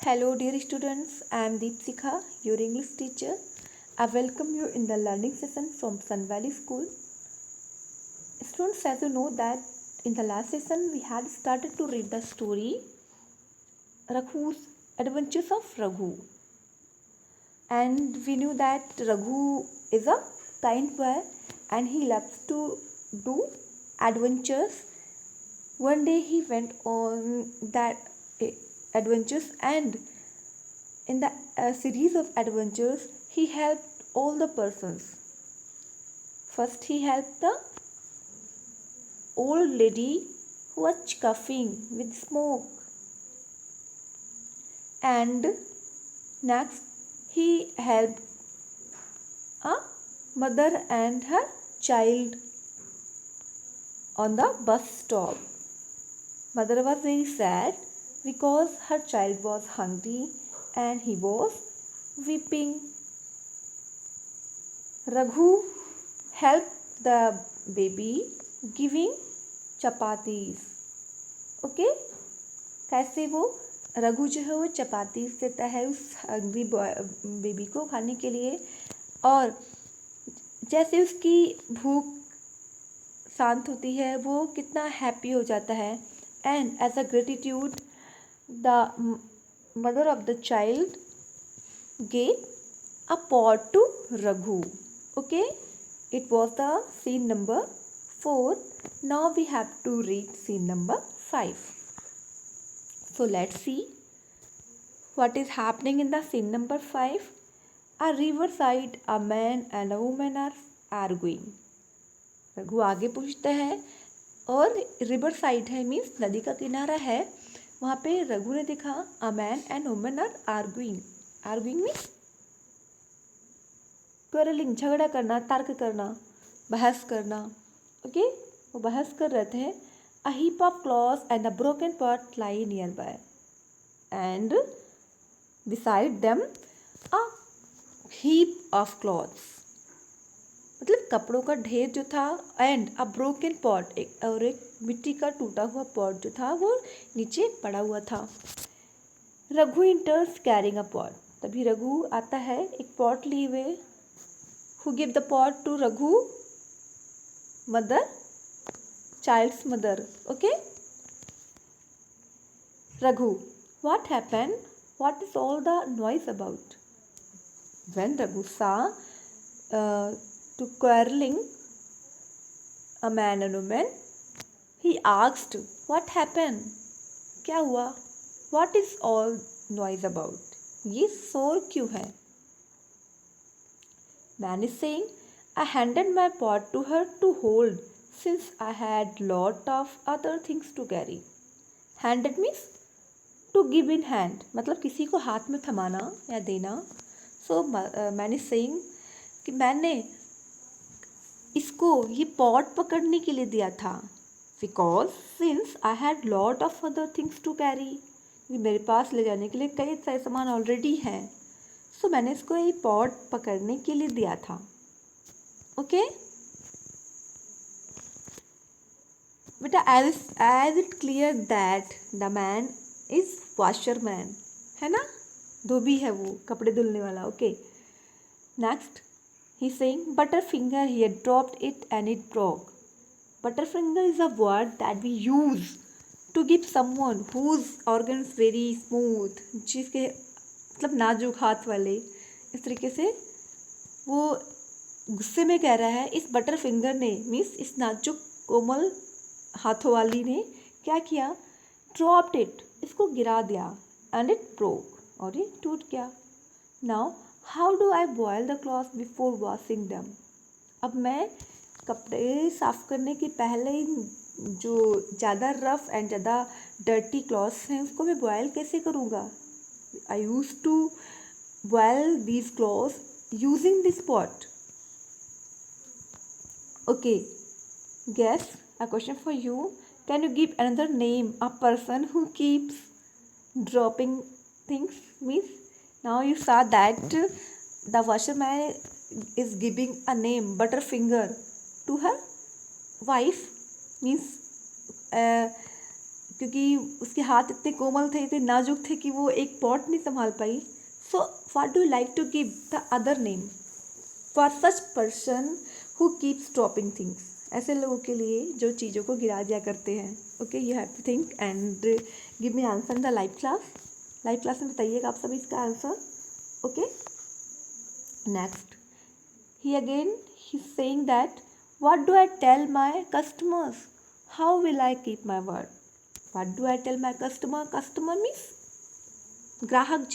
Hello, dear students. I am Deepsika, your English teacher. I welcome you in the learning session from Sun Valley School. Students, as you know that in the last session we had started to read the story Raghu's Adventures of Raghu, and we knew that Raghu is a kind boy and he loves to do adventures. One day he went on that adventures, and in the series of adventures he helped all the persons. First he helped the old lady who was coughing with smoke, and next he helped a mother and her child on the bus stop. Mother was very sad because her child was hungry and he was weeping. Raghu helped the baby giving chapatis. Okay कैसे वो रघु जो है वो चपाती देता है उस hungry baby को खाने के लिए, और जैसे उसकी भूख शांत होती है वो कितना हैप्पी हो जाता है. And as a gratitude the mother of the child gave a pot to Raghu. Okay, it was the scene number 4. Now we have to read scene number 5. So let's see what is happening in the scene number 5. A riverside, a man and a woman are arguing. Raghu आगे पूछता है और river side है means नदी का किनारा है. वहाँ पे रघु ने देखा a man and women are arguing. Arguing means quarreling, झगड़ा करना, तर्क करना, बहस करना. ओके, वो बहस कर रहे थे. A heap of clothes and a broken pot lie near by and beside them a heap of clothes, मतलब कपड़ों का ढेर जो था, एंड अ ब्रोकन पॉट, एक मिट्टी का टूटा हुआ पॉट जो था वो नीचे पड़ा हुआ था. Raghu इंटर्स carrying a pot. तभी रघु आता है एक पॉट लिए हुए. Who gave the pot to Raghu? Mother, child's mother. Okay. Raghu, what happened? What is all the noise about? When Raghu saw to quarreling a man and woman, he asked, "What happened? क्या हुआ? What is all noise about? ये शोर क्यों है?" Man is saying, I handed my pot to her to hold since I had lot of other things to carry. Handed means to give in hand, मतलब किसी को हाथ में थमाना या देना. So man is saying कि मैंने इसको ये पॉट पकड़ने के लिए दिया था. Because since I had lot of other things to carry, मेरे पास ले जाने के लिए कई सारे सामान ऑलरेडी हैं. सो मैंने इसको ये पॉट पकड़ने के लिए दिया था. ओके बेटा, as it clear that the man is washerman, है ना, धोबी है वो, कपड़े धुलने वाला. Okay, next he saying butter finger he had dropped it and it broke. Butter finger is a word that we use to give someone whose organs very smooth, जिसके मतलब नाजुक हाथ वाले. इस तरीके से वो गुस्से में कह रहा है. इस बटर फिंगर ने मीन्स इस नाजुक कोमल हाथों वाली ने क्या किया? ड्रॉप्ड इट, इसको गिरा दिया. एंड इट ब्रोक, और ये टूट गया. Now how do I boil the cloth before washing them. अब मैं कपड़े साफ करने के पहले जो ज़्यादा रफ एंड ज़्यादा डर्टी क्लॉथ्स हैं उसको मैं बॉयल कैसे करूँगा? I used to boil these clothes using this pot. Okay, guess a question for you. Can you give another name a person who keeps dropping things? Means now you saw that the washerman is giving a name Butterfinger to her wife. Means क्योंकि उसके हाथ इतने कोमल थे, इतने नाजुक थे कि वो एक पॉट नहीं संभाल पाई. So what do you like to give the other name for such person who keep stopping things? ऐसे लोगों के लिए जो चीज़ों को गिरा दिया करते हैं. Okay, you have to think and give me answer in the live class. Live class में बताइएगा आप सभी इसका आंसर. Okay, next he again he's saying that what do I tell my customers? How will I keep my word? What do I tell my customer? Customer means ग्राहक,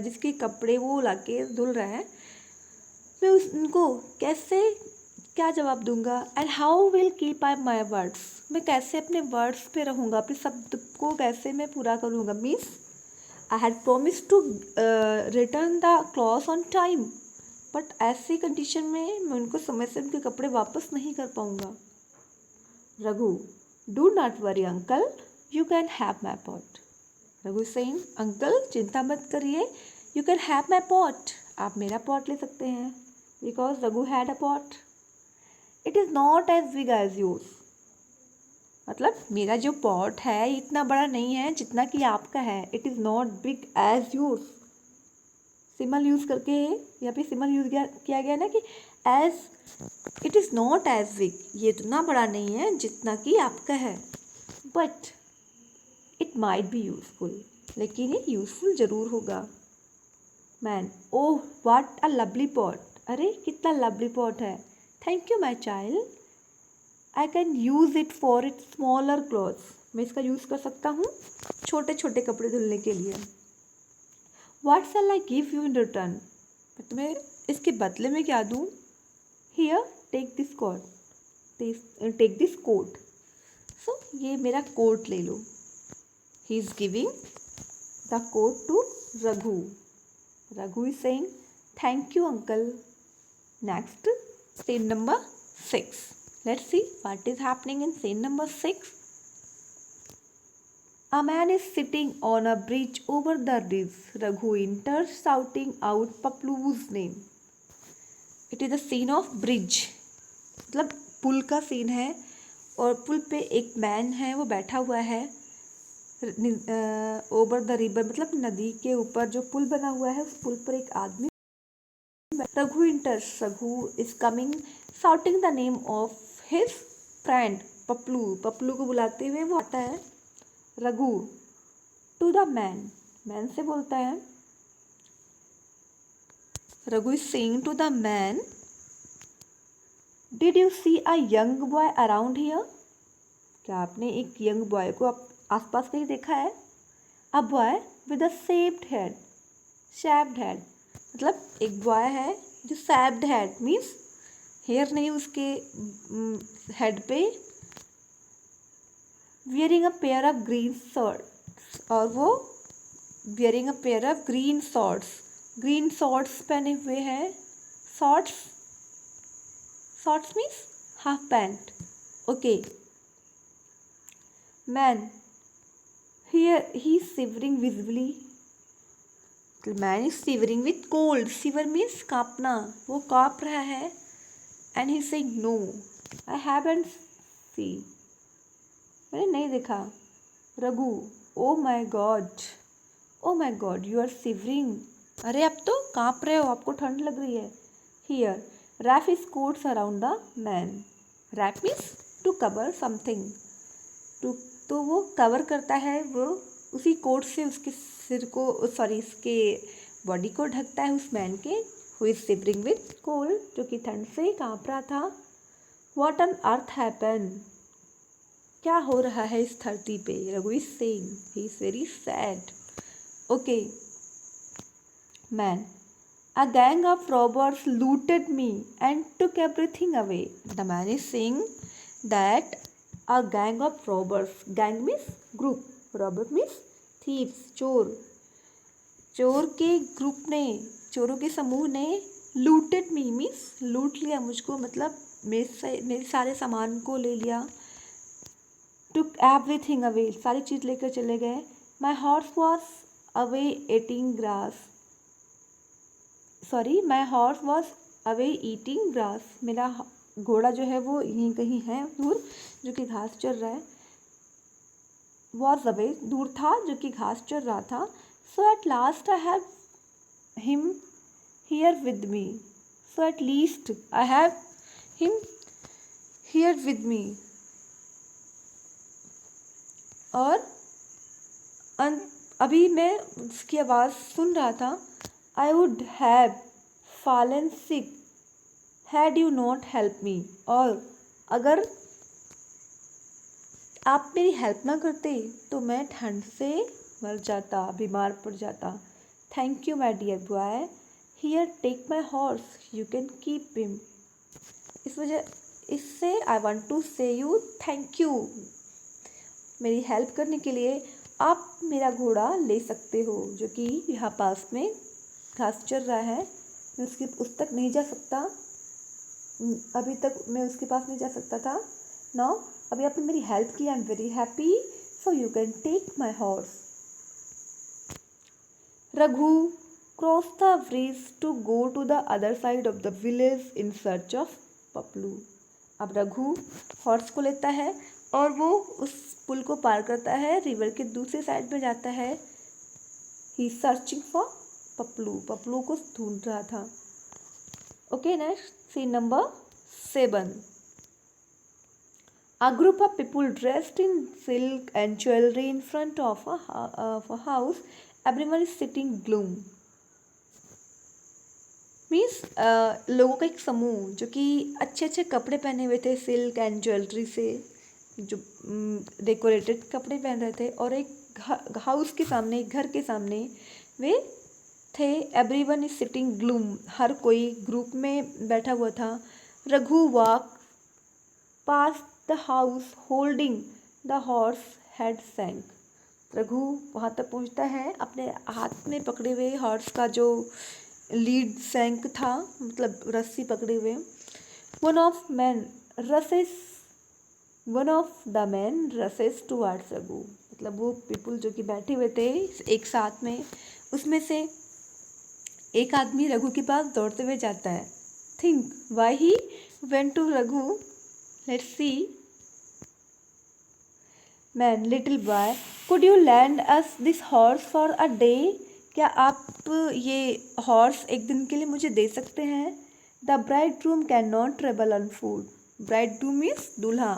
जिसके कपड़े वो लाके धुल रहे हैं, मैं उनको कैसे क्या जवाब दूंगा. And how will keep I my words, मैं कैसे अपने वर्ड्स पे रहूँगा, अपने शब्द को कैसे मैं पूरा करूँगा. Means I had promise to return the cloth on time, but ऐसी कंडीशन में मैं उनको समय से उनके कपड़े वापस नहीं कर पाऊँगा. Raghu, do not worry uncle, you can have my pot. Raghu saying, uncle चिंता मत करिए, you can have my pot, आप मेरा पॉट ले सकते हैं. Because Raghu had a pot. It is not as big as yours, मतलब मेरा जो पॉट है इतना बड़ा नहीं है जितना कि आपका है. It is not big as yours. Simile use करके यहाँ पे सिमल यूज़ किया गया ना कि as. It is not as big, ये इतना बड़ा नहीं है जितना कि आपका है. But it might be useful, लेकिन ये यूज़फुल ज़रूर होगा. Man, oh what a lovely pot, अरे कितना लवली पॉट है. Thank you my child, I can use it for it smaller clothes, मैं इसका यूज़ कर सकता हूँ छोटे छोटे कपड़े धुलने के लिए. What shall I give you in return? मैं तुम्हें इसके बदले में क्या दूँ? Here, take this coat. Take this coat. So ये मेरा कोट ले लो. He is giving the coat to Raghu. Raghu is saying, thank you uncle. Next, scene number 6. Let's see what is happening in scene number 6. A man is sitting on a bridge over the river. Raghu enters shouting out Paplu's name. It is the scene of bridge. मतलब पुल का scene है और पुल पे एक man है, वो बैठा हुआ है. ओवर द रिवर मतलब नदी के ऊपर जो पुल बना हुआ है, उस पुल पर एक आदमी. Raghu enters. Raghu is coming shouting the name of his friend Paplu. Paplu को बुलाते हुए वो आता है. Raghu to the man, man से बोलता है. Raghu is saying to the man, did you see a young boy around here? क्या आपने एक यंग बॉय को आसपास कहीं देखा है? A boy with a shaped head. Shaped head मतलब एक बॉय है जो शेप्ड हेड मीन्स हेयर नहीं उसके हेड पे. wearing a pair of green shorts, और वो wearing a pair of green shorts. green shorts पहने हुए हैं. shorts, shorts means half pant. okay. man, here he is shivering visibly. man is shivering with cold. shiver means कांपना, वो कांप रहा है. and he is saying no, I haven't seen, मैंने नहीं देखा. Raghu, oh my God, oh my God you are shivering, अरे आप तो काँप रहे हो, आपको ठंड लग रही है. Here wrap is coats around the man. Wrap means to cover something. तो वो कवर करता है, वो उसी कोट से उसके सिर को सॉरी उसके बॉडी को ढकता है उस मैन के. Who is shivering with cold, जो कि ठंड से काँप रहा था. व्हाट ऑन अर्थ हैपन, क्या हो रहा है इस धरती पे? Raghu is saying he is very sad. Okay. Man, a gang of robbers looted me and took everything away. The man is saying that a gang of robbers, gang means group, robber means thieves, चोर. चोर के group ने, चोरों के समूह ने looted मी means लूट लिया मुझको, मतलब मेरे सारे सामान को ले लिया. took everything away, सारी चीज़ लेकर चले गए. my horse was away eating grass. my horse was away eating grass. मेरा घोड़ा जो है वो यहीं कहीं है दूर, जो कि घास चर रहा है. वॉज अवे, दूर था, जो कि घास चर रहा था. So at last I have him here with me. So at least I have him here with me. और अभी मैं उसकी आवाज़ सुन रहा था. I would have fallen sick had you not help me. और अगर आप मेरी हेल्प ना करते तो मैं ठंड से मर जाता, बीमार पड़ जाता. Thank you my dear boy, here take my horse, you can keep him. इससे I want to say you thank you. मेरी हेल्प करने के लिए आप मेरा घोड़ा ले सकते हो, जो कि यहाँ पास में घास चर रहा है. मैं उस तक नहीं जा सकता, अभी तक मैं उसके पास नहीं जा सकता था. नाउ अभी आपने मेरी हेल्प की, I am very happy, so you can take my horse. Raghu cross the bridge to go to the other side of the village in search of Paplu. अब रघु हॉर्स को लेता है और वो उस पुल को पार करता है, रिवर के दूसरी साइड में जाता है. He searching for Paplu, Paplu को ढूंढ रहा था. Okay, next scene number 7. A group of people dressed in silk and jewelry in front of a house. Everyone is sitting gloom. Means लोगों का एक समूह जो कि अच्छे अच्छे कपड़े पहने हुए थे, सिल्क एंड ज्वेलरी से जो डेकोरेटेड कपड़े पहन रहे थे, और एक हाउस के सामने, एक घर के सामने वे थे. एवरीवन इज सिटिंग ग्लूम, हर कोई ग्रुप में बैठा हुआ था. Raghu walk past the house holding the horse head sank. Raghu वहाँ तक पहुँचता है अपने हाथ में पकड़े हुए हॉर्स का जो लीड सैंक था, मतलब रस्सी पकड़े हुए. One of the man रसेस towards Raghu. मतलब वो पीपल जो कि बैठे हुए थे एक साथ में, उसमें से एक आदमी रघु के पास दौड़ते हुए जाता है. Think why he went to Raghu. Let's see. Man, little boy, could you lend us this horse for a day. क्या आप ये हॉर्स एक दिन के लिए मुझे दे सकते हैं. The bride groom can not travel on foot. Bride groom means दूल्हा.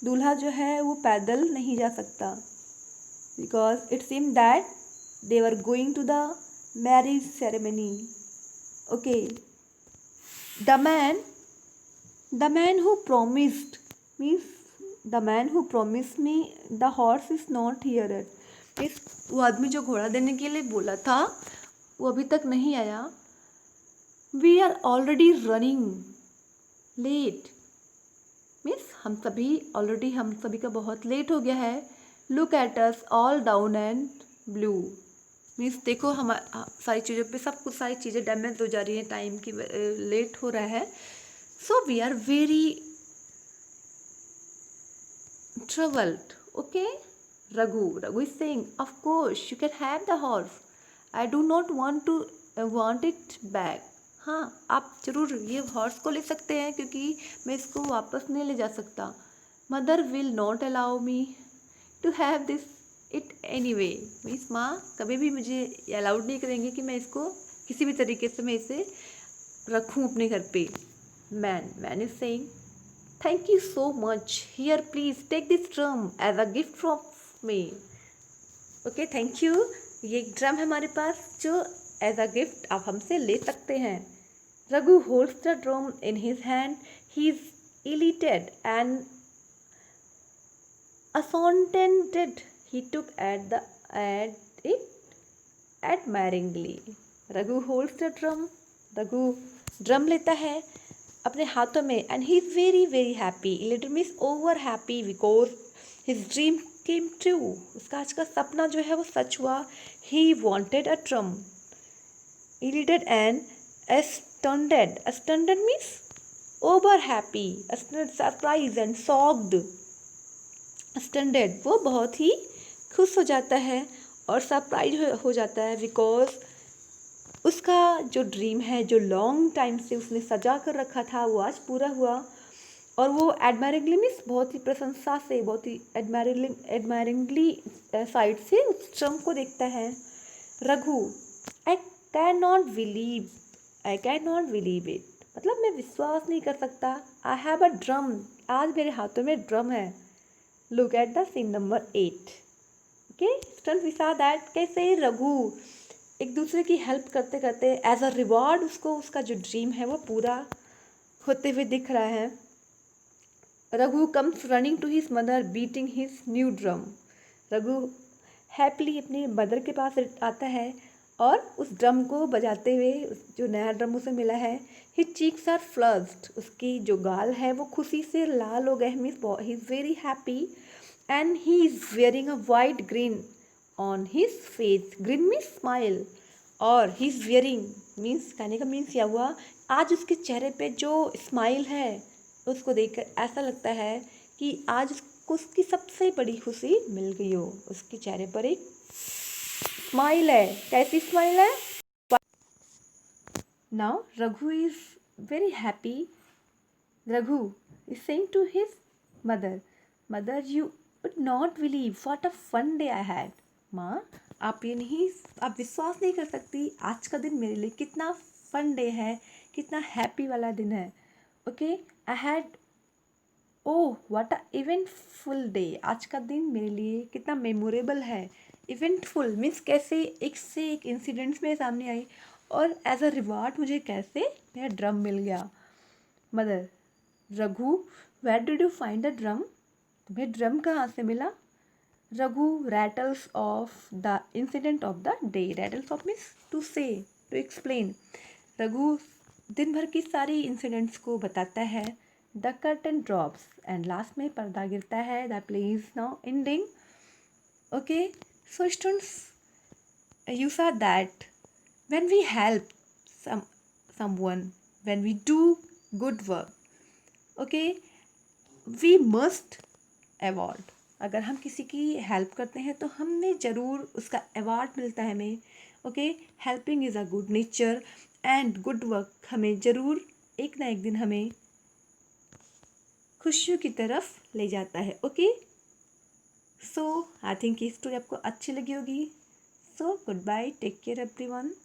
दूल्हा जो है वो पैदल नहीं जा सकता, because it seem that they were going to the marriage ceremony. Okay. The man who promised means the man who promise me the horse is not here at. वो आदमी जो घोड़ा देने के लिए बोला था वो अभी तक नहीं आया. We are already running late. Means हम सभी का बहुत लेट हो गया है. Look at us all down and blue. Means देखो हमारा सारी चीज़ों पे सारी चीज़ें डैमेज हो जा रही हैं, टाइम की लेट हो रहा है. So we are very troubled. Okay, Raghu is saying, of course you can have the horse. I do not want it back. हाँ, आप जरूर ये हॉर्स को ले सकते हैं क्योंकि मैं इसको वापस नहीं ले जा सकता. Mother will not allow me to have this it any way. Means माँ कभी भी मुझे अलाउड नहीं करेंगे कि मैं इसको किसी भी तरीके से मैं इसे रखूँ अपने घर पे. Man is saying, thank you so much. Here please take this drum as a gift from me. Okay, thank you. ये एक ड्रम है हमारे पास जो एज अ गिफ्ट आप हमसे ले सकते हैं. Raghu holds the drum in his hand. He is elated and astounded. He took at it admiringly. Raghu holds the drum. Raghu drum लेता है अपने हाथों में, and he is very very happy. elated means over happy because his dream came true. उसका आज का सपना जो है वो सच हुआ. He wanted a drum. elated and astounded. astounded means over happy. Surprise and shocked. astounded वो बहुत ही खुश हो जाता है और सरप्राइज हो जाता है बिकॉज उसका जो ड्रीम है, जो लॉन्ग टाइम से उसने सजा कर रखा था, वो आज पूरा हुआ. और वो एडमायरिंगली मीन्स बहुत ही प्रशंसा से, बहुत ही एडमायरिंगली साइड से उस ड्रम को देखता है। Raghu, I can not believe it, मतलब मैं विश्वास नहीं कर सकता। आई हैव अ ड्रम, आज मेरे हाथों में ड्रम है। Look at the scene number 8। Okay student, we saw that कैसे रघु एक दूसरे की हेल्प करते करते एज अ रिवॉर्ड उसको उसका जो ड्रीम है वो पूरा होते हुए दिख रहा है। Raghu comes running to his mother beating his new drum. Raghu happily अपनी मदर के पास आता है और उस ड्रम को बजाते हुए, जो नया ड्रम उसे मिला है। हिज चीक्स आर फ्लश्ड, उसकी जो गाल है वो खुशी से लाल हो गए। Means he is very happy and he is wearing a white green on his face. Green means smile, और ही इज़ वेयरिंग मीन्स, कहने का मीन्स क्या हुआ, आज उसके चेहरे पे जो स्माइल है उसको देखकर ऐसा लगता है कि आज उसको उसकी सबसे बड़ी खुशी मिल गई हो। उसके चेहरे पर एक स्माइल है। कैसी स्माइल है? Now Raghu is very happy. Raghu is saying to his mother, mother you would not believe what a fun day I had. माँ, आप विश्वास नहीं कर सकती आज का दिन मेरे लिए कितना फन डे है, कितना हैप्पी वाला दिन है। Okay, I had, oh what a eventful day, आज का दिन मेरे लिए कितना मेमोरेबल है। इवेंटफुल मीन्स कैसे एक से एक इंसिडेंट्स मेरे सामने आई और एज अ रिवार्ड मुझे कैसे मेरा ड्रम मिल गया। Mother, Raghu where did you find the drum, तुम्हें ड्रम कहाँ से मिला? Raghu rattles of the incident of the day. Rattles of means to say, to explain. Raghu दिन भर की सारी इंसिडेंट्स को बताता है। The curtain drops and last में पर्दा गिरता है। The play is now ending. Okay, so students, you saw that when we help someone, when we do good work, okay, we must award। अगर हम किसी की हेल्प करते हैं तो हमने ज़रूर उसका अवार्ड मिलता है हमें। Okay, helping is a good nature and good work हमें ज़रूर एक ना एक दिन हमें खुशियों की तरफ ले जाता है। ओके, सो आई थिंक ये स्टोरी आपको अच्छी लगी होगी। So good bye, take care everyone.